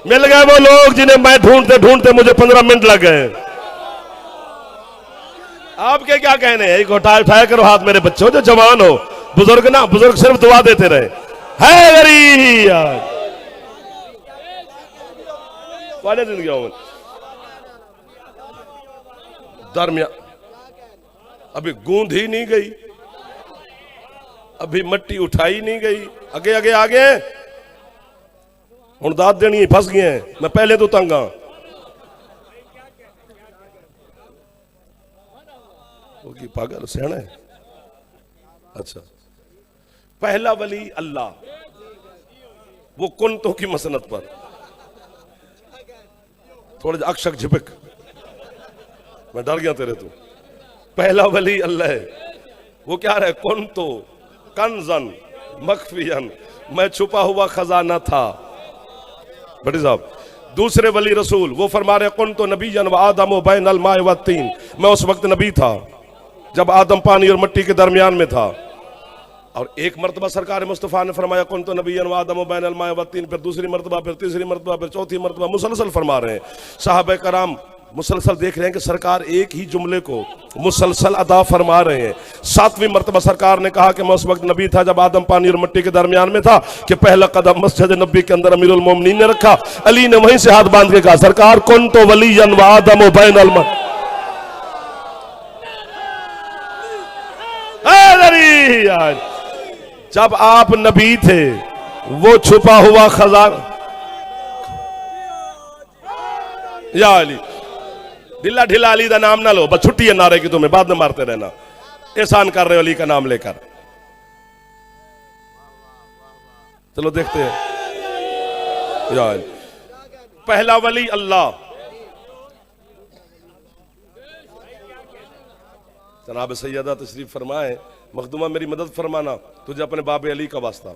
मिल गए वो लोग जिन्हें मैं ढूंढते ढूंढते मुझे 15 मिनट लग गए। आपके क्या कहने हैं? एक उठाया करो हाथ मेरे बच्चों जो जवान हो, बुजुर्ग ना, बुजुर्ग सिर्फ दुआ देते रहे। है गरीब वाले जिंदगी दरमिया अभी गूंद ही नहीं गई, अभी मट्टी उठाई नहीं गई, आगे आगे आगे हुण दाद देनी फस गए हैं। मैं पहले तो तंग हाँ। पागल सियाना है। अच्छा, पहला वली अल्लाह, वो कुंतों की मसनत पर थोड़े अक्षक झिपक, मैं डर गया तेरे तो। पहला वली अल्लाह है, वो क्या रहे? कुंतो कंजन मखफियन, मैं छुपा हुआ खजाना था। बड़ी साहब दूसरे वली रसूल वो फरमा रहे कुंतो नबीयन व आदम बैनल माए व तीन, मैं उस वक्त नबी था जब आदम पानी और मिट्टी के दरमियान में था। और एक मरतबा सरकार मुस्तफ़ा ने फरमाया कुंतो नबीयन व आदम बैनल माए व तीन, फिर दूसरी मरतबा, फिर तीसरी मरतबा, फिर चौथी मरतबा, मुसलसल फरमा रहे हैं। साहबे कराम मुसलसल देख रहे हैं कि सरकार एक ही जुमले को मुसलसल अदा फरमा रहे हैं। सातवीं मरतबा सरकार ने कहा कि मैं उस वक्त नबी था जब आदम पानी और मिट्टी के दरमियान में था, कि पहला कदम मस्जिद नबी के अंदर अमीरुल मोमिनीन ने रखा। अली ने वहीं से हाथ बांध के कहा सरकार कुंतो वलियन व आदम बैनल माए। जब आप नबी थे वो छुपा हुआ खजाना, या अली ढिला ढिला अली का नाम ना लो, बस छुट्टी है नारे की, तुम्हें बाद में मारते रहना। एहसान कर रहे हो अली का नाम लेकर। चलो देखते हैं। या अली पहला वली अल्लाह। जनाब सैयदा तशरीफ फरमाए, मखदूमा मेरी मदद फरमाना, तुझे अपने बाबे अली का वास्ता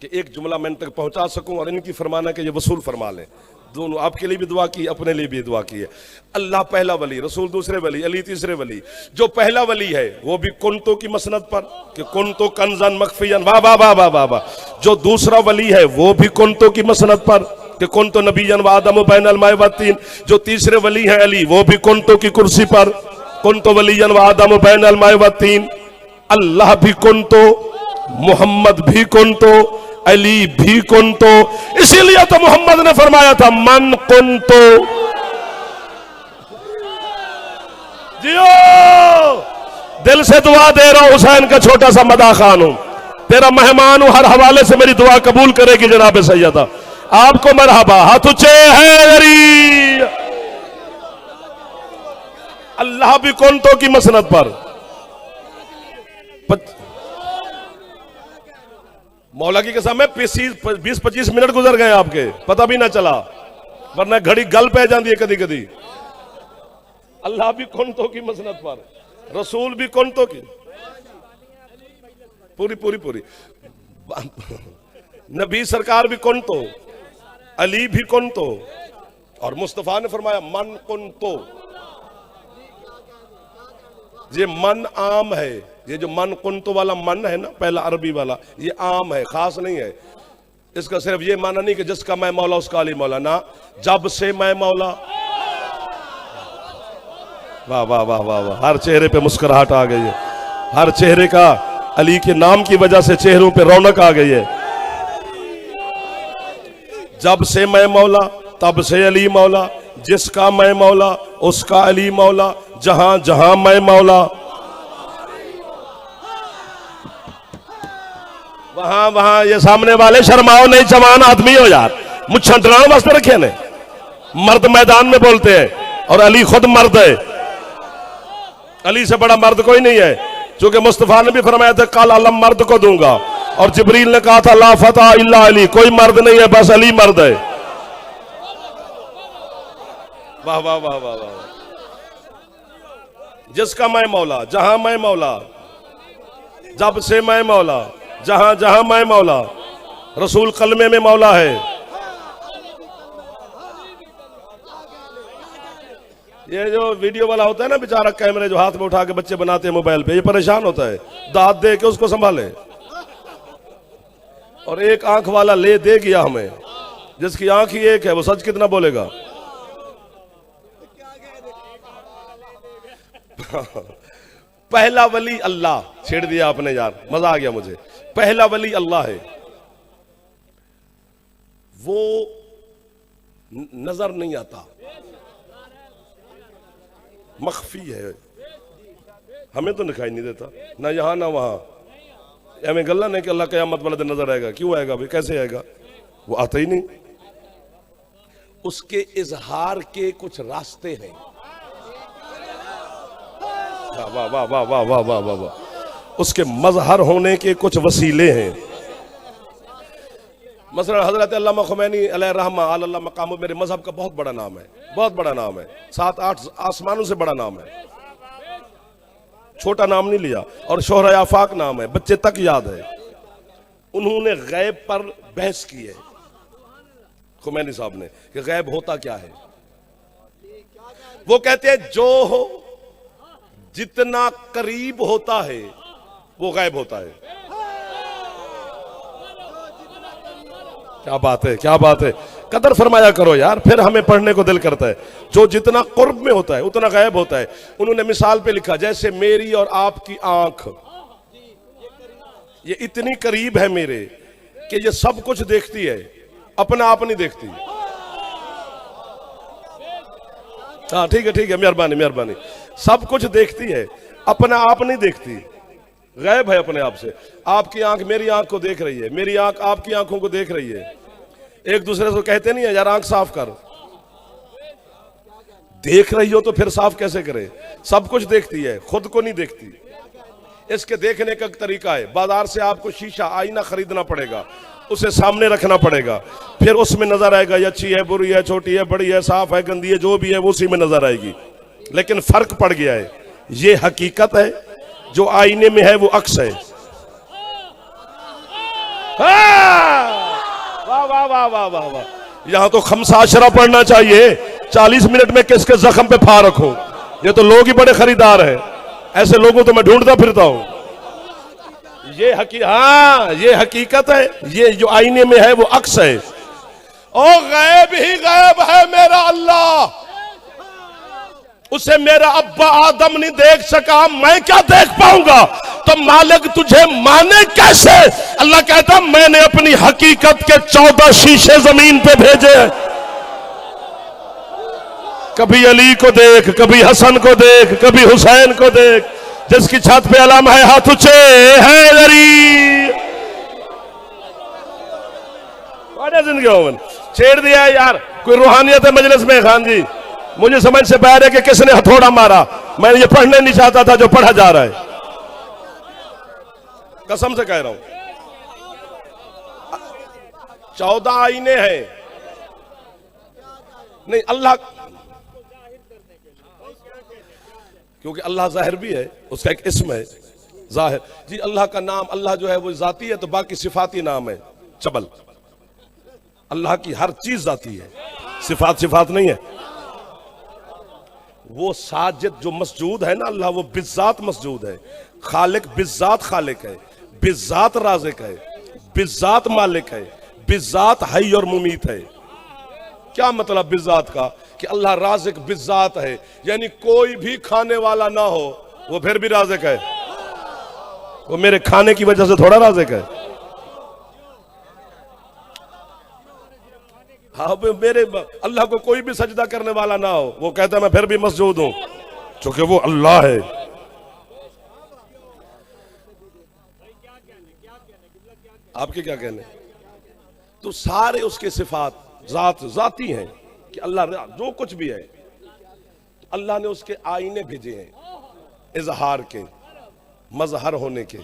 कि एक जुमला मैं तक पहुंचा सकूं, और इनकी फरमाना कि ये वसूल फरमा लें। दोनों आपके लिए भी दुआ की, अपने लिए भी दुआ की है। अल्लाह पहला वली, रसूल दूसरे वली, अली तीसरे वली। जो पहला वली है वो भी कुंतो की मसनद पर कि कुंतो कंजन मखफियन, वाह वाह वाह वाह वाह। जो दूसरा वली है वो भी कुंतो की मसनद पर कि कुंतो नबीयन व आदम बैनल माए व तीन। जो तीसरे वली है अली, वो भी कुंतो की कुर्सी पर, कुंतो वलियन व आदम बैनल माए व तीन। अल्लाह भी कुंतो, मोहम्मद भी कुंतो, अली भी कुंतो। इसीलिए तो मोहम्मद ने फरमाया था मन कुंतो। जियो, दिल से दुआ दे रहा हूं, हुसैन का छोटा सा मदा खान हूं, तेरा मेहमान हूं, हर हवाले से मेरी दुआ कबूल करेगी जनाब सैयदा। आपको मरहबा, हाथ ऊंचे है गरीब। अल्लाह भी कुंतो की मसनद पर। मौला की कसम है 20-25 मिनट गुजर गए आपके, पता भी ना चला, वरना घड़ी गल पै जाती है कदी कदी। अल्लाह भी कुंतो की मसनद पर, रसूल भी कुंतो की, पूरी पूरी पूरी। नबी सरकार भी कुंतो, अली भी कुंतो, और मुस्तफा ने फरमाया मन कुंतो। ये मन आम है, ये जो मन कुंतो वाला मन है ना, पहला अरबी वाला, ये आम है, खास नहीं है। इसका सिर्फ ये माना नहीं कि जिसका मैं मौला उसका अली मौला, ना, जब से मैं मौला। वाह वाह वाह वाह वाह, हर चेहरे पे मुस्कुराहट आ गई है, हर चेहरे का अली के नाम की वजह से चेहरों पे रौनक आ गई है। जब से मैं मौला तब से अली मौला, जिसका मैं मौला उसका अली मौला, जहां जहां मैं मौला वहां वहां। ये सामने वाले शर्माओ नहीं, जवान आदमी हो यार, मुझे डराने वास्ते रखे ने। मर्द मैदान में बोलते हैं और अली खुद मर्द है। अली से बड़ा मर्द कोई नहीं है, क्योंकि मुस्तफा ने भी फरमाया था कल अलम मर्द को दूंगा, और जिब्रील ने कहा था ला फता इल्ला अली, कोई मर्द नहीं है बस अली मर्द है। वाह वाह वाह वाह वाह। जिसका मैं मौला, जहां मैं मौला, जब से मैं मौला, जहां जहां मैं मौला। रसूल कलमे में मौला है। ये जो वीडियो वाला होता है ना बेचारा, कैमरे जो हाथ में उठा के बच्चे बनाते हैं मोबाइल पे, ये परेशान होता है, दांत दे के उसको संभाले, और एक आंख वाला ले दे गया हमें, जिसकी आंख ही एक है वो सच कितना बोलेगा? पहला वली अल्लाह, छेड़ दिया आपने यार, मजा आ गया मुझे। पहला वली अल्लाह है, वो नजर नहीं आता, मख्फी है, हमें तो दिखाई नहीं देता, ना यहां ना वहां। हमें गल्ला नहीं कि अल्लाह क़यामत वाले दिन नजर आएगा, क्यों आएगा भाई, कैसे आएगा, वो आता ही नहीं। उसके इजहार के कुछ रास्ते हैं। वाह वाह वाह वाह वाह वाह वाह वाह वाह। उसके मजहर होने के कुछ वसीले हैं। मसलन हजरत अल्लामा खुमैनी अलैहि रहमा अल्लाह मकाम मेरे मजहब का बहुत बड़ा नाम है, बहुत बड़ा नाम है, 7-8 आसमानों से बड़ा नाम है, छोटा नाम नहीं लिया, और शोहरा आफाक नाम है, बच्चे तक याद है। उन्होंने गैब पर बहस की है खुमैनी साहब ने कि गैब होता क्या है। वो कहते हैं जो हो जितना करीब होता है वो गैब होता है। क्या बात है, क्या बात है, कदर फरमाया करो यार, फिर हमें पढ़ने को दिल करता है। जो जितना कुर्ब में होता है उतना गायब होता है। उन्होंने मिसाल पे लिखा, जैसे मेरी और आपकी आंख ये इतनी करीब है मेरे कि ये सब कुछ देखती है, अपना आप नहीं देखती। हाँ ठीक है ठीक है, मेहरबानी मेहरबानी। सब कुछ देखती है, अपना आप नहीं देखती, गायब है अपने आप से। आपकी आंख मेरी आंख को देख रही है, मेरी आंख आपकी आंखों को देख रही है। एक दूसरे से कहते नहीं है यार आंख साफ कर, देख रही हो तो फिर साफ कैसे करे? सब कुछ देखती है, खुद को नहीं देखती। इसके देखने का तरीका है, बाजार से आपको शीशा आईना खरीदना पड़ेगा, उसे सामने रखना पड़ेगा, फिर उसमें नजर आएगा ये अच्छी है, बुरी है, छोटी है, बड़ी है, साफ है, गंदी है, जो भी है वो उसी में नजर आएगी। लेकिन फर्क पड़ गया है, ये हकीकत है, जो आईने में है वो अक्स है। वाह वाह वाह वाह वाह वाह। यहां तो खमसा अशरा पढ़ना चाहिए, 40 मिनट में किसके जख्म पे फार रखूं। ये तो लोग ही बड़े खरीदार हैं, ऐसे लोगों तो मैं ढूंढता फिरता हूं। ये हकीकत है, ये जो आईने में है वो अक्स है। ओ गैब ही गैब है मेरा अल्लाह, उसे मेरा अब्बा आदम नहीं देख सका, मैं क्या देख पाऊंगा? तो मालिक तुझे माने कैसे? अल्लाह कहता मैंने अपनी हकीकत के 14 शीशे जमीन पे भेजे। कभी अली को देख, कभी हसन को देख, कभी हुसैन को देख, जिसकी छत पे अलाम है हाथ ऊंचे है गरीब। जिंदगी ओवन छेड़ दिया है यार, कोई रूहानियत है मजलिस में? खान जी मुझे समझ से बाहर है कि किसने हथौड़ा मारा, मैं ये पढ़ने नहीं चाहता था जो पढ़ा जा रहा है, कसम से कह रहा हूं। 14 आईने हैं, नहीं अल्लाह, क्योंकि अल्लाह जाहिर भी है, उसका एक इस्म है जाहिर जी। अल्लाह का नाम, अल्लाह जो है वो जाती है, तो बाकी सिफाती नाम है चबल। अल्लाह की हर चीज जाती है, सिफात नहीं है। वो साजिद जो मसजूद है ना अल्लाह, वो बिज़ात मसजूद है। खालिक बिज़ात खालिक है, बिज़ात राज़िक है, बिज़ात मालिक है, बिज़ात हई और मुमीत है। क्या मतलब बिज़ात का? कि अल्लाह राज़िक बिज़ात है, यानी कोई भी खाने वाला ना हो वो फिर भी राज़िक है। वो मेरे खाने की वजह से थोड़ा राज़िक है। हाँ मेरे अल्लाह को कोई भी सजदा करने वाला ना हो, वो कहता है मैं फिर भी मसजूद हूं, क्योंकि वो अल्लाह है। आपके क्या कहने? तो सारे उसके सिफात जाती हैं कि अल्लाह जो कुछ भी है, अल्लाह ने उसके आईने भेजे हैं इजहार के, मजहर होने के।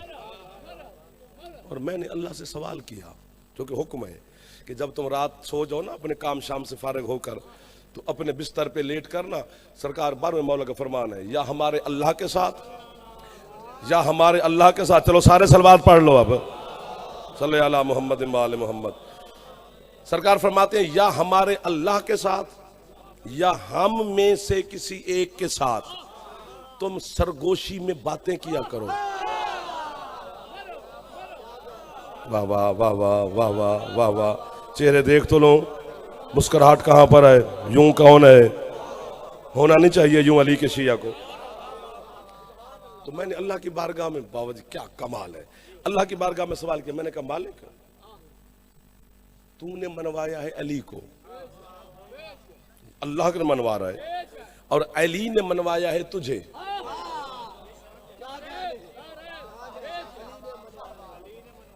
और मैंने अल्लाह से सवाल किया, क्योंकि हुक्म है कि जब तुम रात सो जाओ ना अपने काम शाम से फारिग होकर, तो अपने बिस्तर पे लेट कर ना, सरकार 12वें मौला का फरमान है, या हमारे अल्लाह के साथ, या हमारे अल्लाह के साथ। चलो सारे सलवात पढ़ लो अब, सल्ले अला मुहम्मद व आले मुहम्मद। सरकार फरमाते हैं या हमारे अल्लाह के साथ, या हम में से किसी एक के साथ तुम सरगोशी में बातें किया करो। वाह वाह वाह वाह वाह वाह वाह वाह, चेहरे देख तो लो। मुस्कुराहट कहाँ पर है, यूं कौन है, होना नहीं चाहिए यूं अली के शिया को। तो मैंने अल्लाह की बारगाह में, बाबा जी क्या कमाल है, अल्लाह की बारगाह में सवाल किया। मैंने कहा मालिक तूने मनवाया है अली को, अल्लाह ने मनवा रहा है, और अली ने मनवाया है तुझे।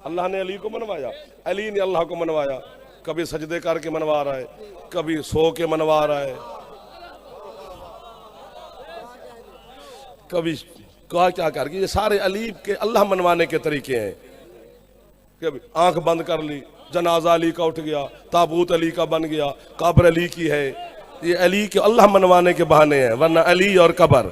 अल्लाह ने अली को मनवाया, अली ने अल्लाह को मनवाया। कभी सजदे करके मनवा रहा है, कभी सो के मनवा रहा है, कभी क्या करके। ये सारे अली के अल्लाह मनवाने के तरीके हैं। कभी आंख बंद कर ली, जनाजा अली का उठ गया, ताबूत अली का बन गया, कब्र अली की है। ये अली के अल्लाह मनवाने के बहाने हैं, वरना अली और कब्र